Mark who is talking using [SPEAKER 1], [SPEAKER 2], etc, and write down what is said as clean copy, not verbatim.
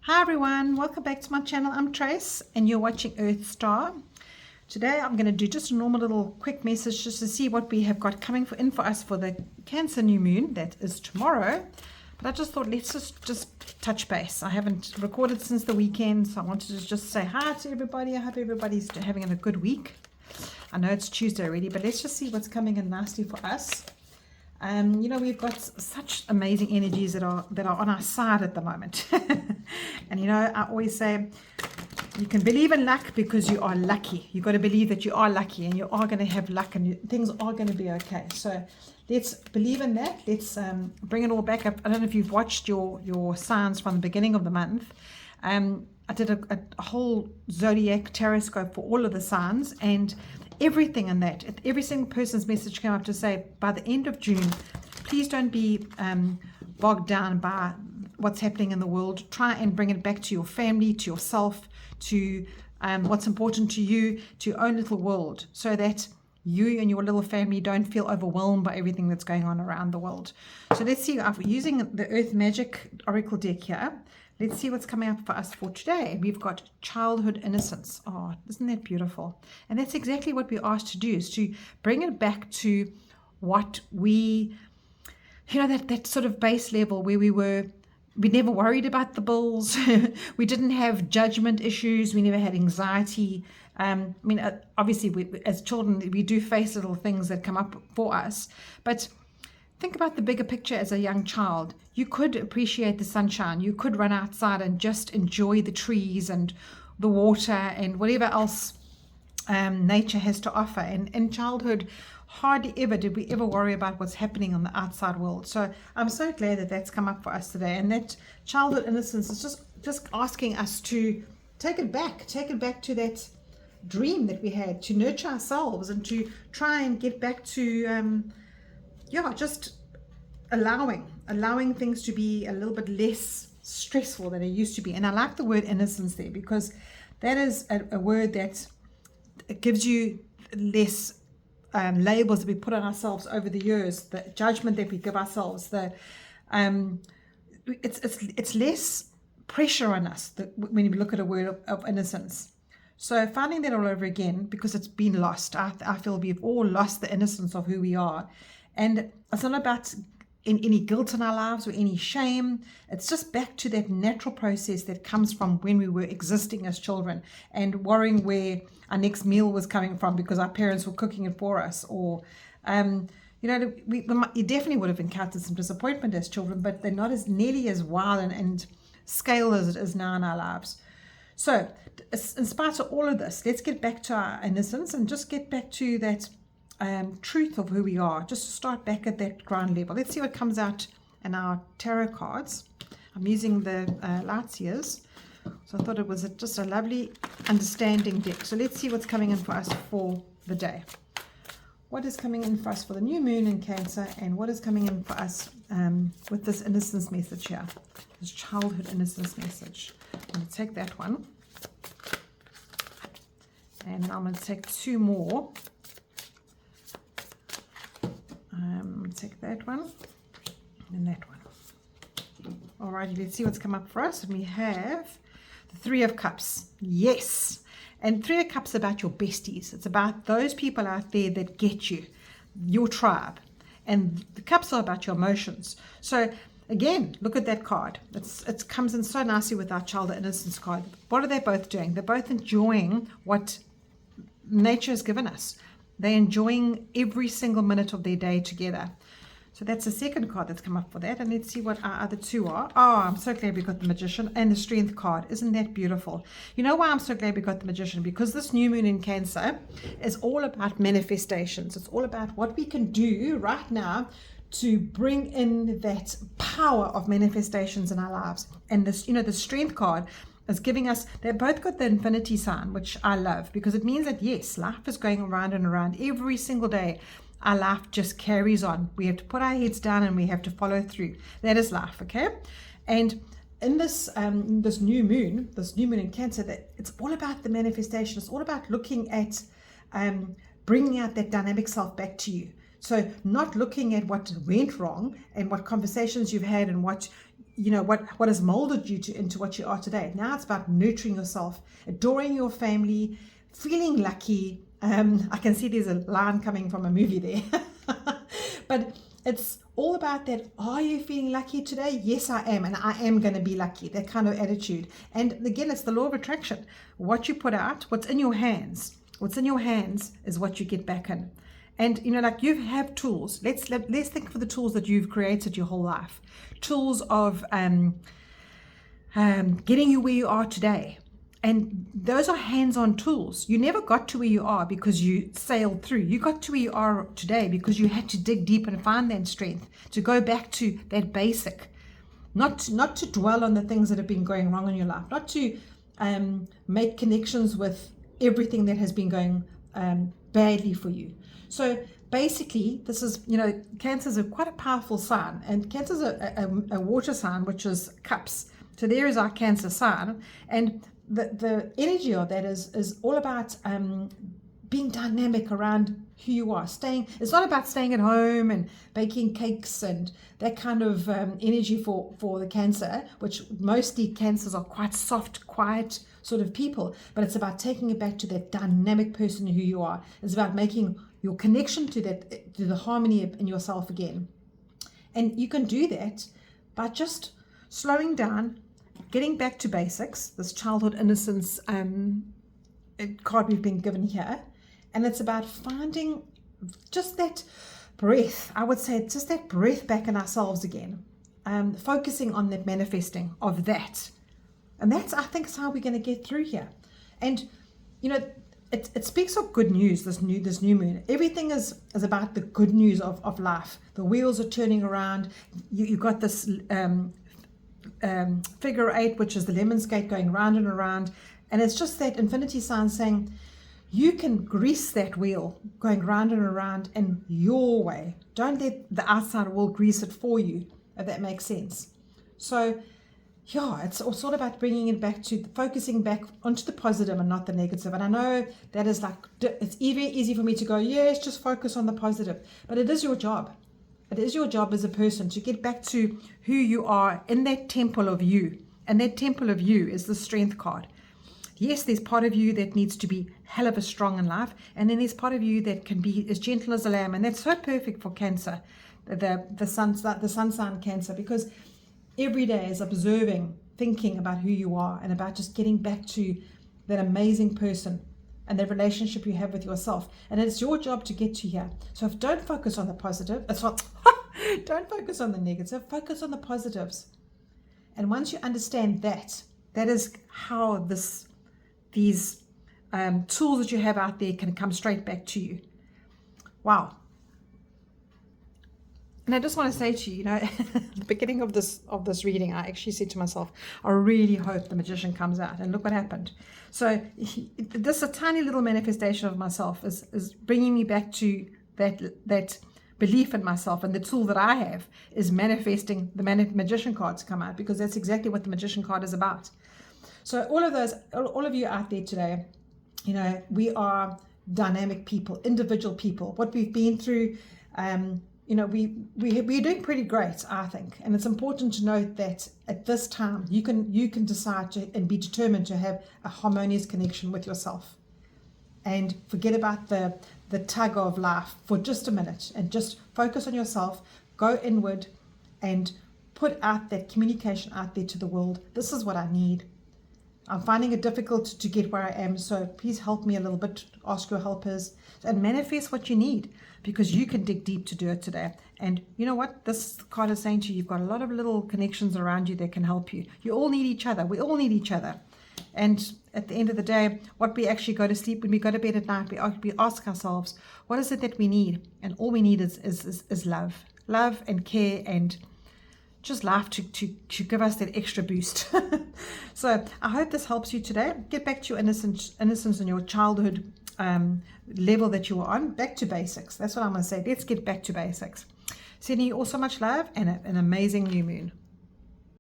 [SPEAKER 1] Hi everyone, welcome back to my channel. I'm Trace and you're watching Earth Star. Today I'm going to do just a normal little quick message just to see what we have got coming in for us for the Cancer new moon that is tomorrow. But I just thought let's just touch base. I haven't recorded since the weekend, so I wanted to just say hi to everybody. I hope everybody's having a good week. I know it's Tuesday already, but let's just see what's coming in nicely for us. We've got such amazing energies that are on our side at the moment. And I always say you can believe in luck because you are lucky. You've got to believe that you are lucky and you are going to have luck and things are going to be okay. So let's believe in that. Let's bring it all back up. I don't know if you've watched your signs from the beginning of the month. I did a whole zodiac tarot for all of the signs, and everything in that, every single person's message came up to say, by the end of June, please don't be bogged down by what's happening in the world. Try and bring it back to your family, to yourself, to what's important to you, to your own little world, so that you and your little family don't feel overwhelmed by everything that's going on around the world. So let's see, I'm using the Earth Magic Oracle deck here. Let's see what's coming up for us for today. We've got childhood innocence. Oh, isn't that beautiful? And that's exactly what we're asked to do, is to bring it back to what we, that sort of base level where we never worried about the bills. We didn't have judgment issues. We never had anxiety. Obviously, as children, we do face little things that come up for us, but think about the bigger picture. As a young child, you could appreciate the sunshine. You could run outside and just enjoy the trees and the water and whatever else nature has to offer. And in childhood, hardly ever did we ever worry about what's happening on the outside world. So I'm so glad that that's come up for us today. And that childhood innocence is just asking us to take it back to that dream that we had, to nurture ourselves and to try and get back to just allowing things to be a little bit less stressful than it used to be. And I like the word innocence there, because that is a word that gives you less labels that we put on ourselves over the years, the judgment that we give ourselves, it's less pressure on us when you look at a word of innocence. So finding that all over again, because it's been lost. I feel we've all lost the innocence of who we are. And it's not about any guilt in our lives or any shame. It's just back to that natural process that comes from when we were existing as children and worrying where our next meal was coming from because our parents were cooking it for us. Or, you definitely would have encountered some disappointment as children, but they're not nearly as wild and scale as it is now in our lives. So in spite of all of this, let's get back to our innocence and just get back to that truth of who we are, just to start back at that ground level. Let's see what comes out in our tarot cards. I'm using the Light Seers, so I thought it was just a lovely understanding deck. So let's see what's coming in for us for the day. What is coming in for us for the new moon in Cancer, and what is coming in for us with this innocence message here, this childhood innocence message. I'm going to take that one, and I'm going to take two more. Take that one and that one. Alrighty, let's see what's come up for us. And we have the Three of Cups. Yes. And Three of Cups about your besties. It's about those people out there that get you, your tribe. And the cups are about your emotions. So again, look at that card. It comes in so nicely with our childhood innocence card. What are they both doing? They're both enjoying what nature has given us. They're enjoying every single minute of their day together. So that's the second card that's come up for that. And let's see what our other two are. Oh, I'm so glad we got the Magician and the Strength card. Isn't that beautiful? You know why I'm so glad we got the Magician? Because this new moon in Cancer is all about manifestations. It's all about what we can do right now to bring in that power of manifestations in our lives. And this, the Strength card is giving us, they both got the infinity sign, which I love, because it means that yes, life is going around and around every single day. Our life just carries on. We have to put our heads down and we have to follow through. That is life, okay? And in this new moon in Cancer, that it's all about the manifestation. It's all about looking at bringing out that dynamic self back to you. So not looking at what went wrong and what conversations you've had and what what has molded you into what you are today. Now it's about nurturing yourself, adoring your family, feeling lucky. I can see there's a line coming from a movie there. But it's all about that. Are you feeling lucky today? Yes, I am. And I am going to be lucky. That kind of attitude. And again, it's the law of attraction. What you put out, what's in your hands is what you get back in. And like you have tools. Let's think for the tools that you've created your whole life. Tools of getting you where you are today. And those are hands-on tools. You never got to where you are because you sailed through. You got to where you are today because you had to dig deep and find that strength to go back to that basic. Not to dwell on the things that have been going wrong in your life. Not to make connections with everything that has been going badly for you. So basically, this is, Cancer is quite a powerful sign. And Cancer is a water sign, which is cups. So there is our Cancer sign. And the energy of that is all about being dynamic around who you are. It's not about staying at home and baking cakes and that kind of energy for the Cancer, which mostly Cancers are quite soft, quiet sort of people. But it's about taking it back to that dynamic person who you are. It's about making your connection to the harmony in yourself again. And you can do that by just slowing down, getting back to basics, this childhood innocence card we've been given here. And it's about finding just that breath. I would say just that breath back in ourselves again. Focusing on that manifesting of that. And that's, I think, is how we're going to get through here. And, it speaks of good news, this new moon. Everything is about the good news of life. The wheels are turning around. You've got this figure 8, which is the lemon skate going round and around. And it's just that infinity sign saying, you can grease that wheel going round and around in your way. Don't let the outside world grease it for you, if that makes sense. So, yeah, it's all about bringing it back to focusing back onto the positive and not the negative. And I know that is it's very easy for me to go, yes, just focus on the positive. But it is your job. It is your job as a person to get back to who you are in that temple of you. And that temple of you is the strength card. Yes, there's part of you that needs to be hell of a strong in life. And then there's part of you that can be as gentle as a lamb. And that's so perfect for Cancer, the sun sign Cancer, because every day is observing, thinking about who you are and about just getting back to that amazing person and the relationship you have with yourself. And it's your job to get to here. So don't focus on the positive. Don't focus on the negative. Focus on the positives. And once you understand that is how these tools that you have out there can come straight back to you. Wow. And I just want to say to you, at the beginning of this reading, I actually said to myself, I really hope the magician comes out. And look what happened. So this a tiny little manifestation of myself is bringing me back to that belief in myself. And the tool that I have is manifesting the magician card to come out, because that's exactly what the magician card is about. So all of you out there today, we are dynamic people, individual people. What we've been through, we're doing pretty great, I think. And it's important to note that at this time, you can decide to and be determined to have a harmonious connection with yourself. And forget about the tug of life for just a minute and just focus on yourself, go inward and put out that communication out there to the world. This is what I need. I'm finding it difficult to get where I am, so please help me a little bit, ask your helpers, and manifest what you need, because you can dig deep to do it today. And you know what? This card is saying to you, you've got a lot of little connections around you that can help you. You all need each other. We all need each other. And at the end of the day, what we actually go to sleep, when we go to bed at night, we ask ourselves, what is it that we need? And all we need is love. Love and care and just laugh to give us that extra boost. So I hope this helps you today. Get back to your innocence in your childhood level that you were on. Back to basics. That's what I'm going to say. Let's get back to basics. Sending you all so much love and an amazing new moon.